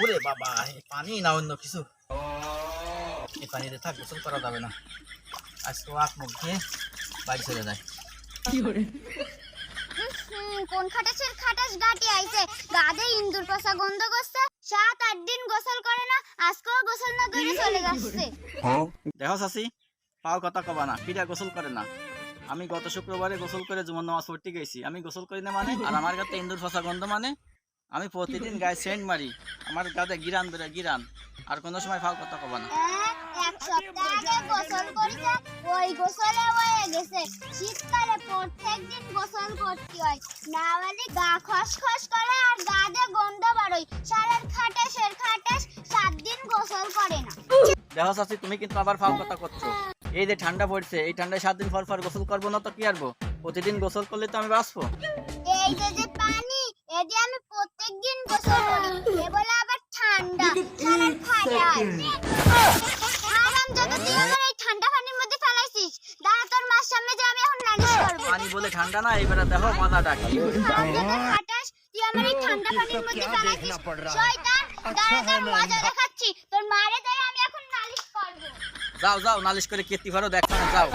ওরে বাবা, এই পানি না অন্য কিছু। এই পানিতে থাক, গোসল করা যাবে না। আজকে হাত মুখ দিয়ে বাড়ি চলে যায়। কোন খাটাসের খাটাস গাটি আইছে, গাধে ইন্দুর পাশা গন্ধ করছে। 7-8 দিন গোসল করে না, আজকেও গোসল না করে চলে যাচ্ছে। দেখো চাচি, পাও কথা কবা না, পিঠা গোসল করে না। আমি গত শুক্রবারে গোসল করে জুমার নামাজ পড়তে গেছি। আমি গোসল করি না মানে, আর আমার গাতে ইন্দুর ফাঁসা গন্ধ মানে? আমি প্রতিদিন গায়ে সেন্ট মারি, আমার গাতে গিরান বেরোয় গিরান। আর কোনো সময় ফাও কথা কবা না। এক সপ্তাহ আগে গোসল করেছে, ওই গোসলে হয়ে গেছে। শীতকালে প্রত্যেকদিন গোসল করতে হয়, না হলে গা খসখস করে আর গায়ে গন্ধ বাড়ই। সারার খাটাসের খাটাস 7 দিন গোসল করে না। দেখো চাচি, তুমি কিন্তু আবার ফাও কথা করছো। এই যে ঠান্ডা পড়ছে, এই ঠান্ডায় 7 দিন পর পর গোসল করবো না তো কি আরবো? প্রতিদিন গোসল করলে তো আমি বাঁচবো। এই যে পানি, এই যে আমি প্রত্যেকদিন গোসল করি, এ বলে আবার ঠান্ডা সারার খাটাস। আরাম যত তুই আমার এই ঠান্ডা পানির মধ্যে ফেলাইছিস, দাঁড়া তোর মার সামনে যে আমি এখন নালিশ করবো। পানি বলে ঠান্ডা না, এবারে দেখো মজাটা কি। খাটাস, তুই আমার এই ঠান্ডা পানির মধ্যে ফেলাইছিস। শয়তান, দাঁড়া তোর মজা দেখাচ্ছি। তোর মারে দেয় আমি এখন নালিশ করবো। যাও যাও, নালিশ করে কীর্তি করো, দেখো না, যাও।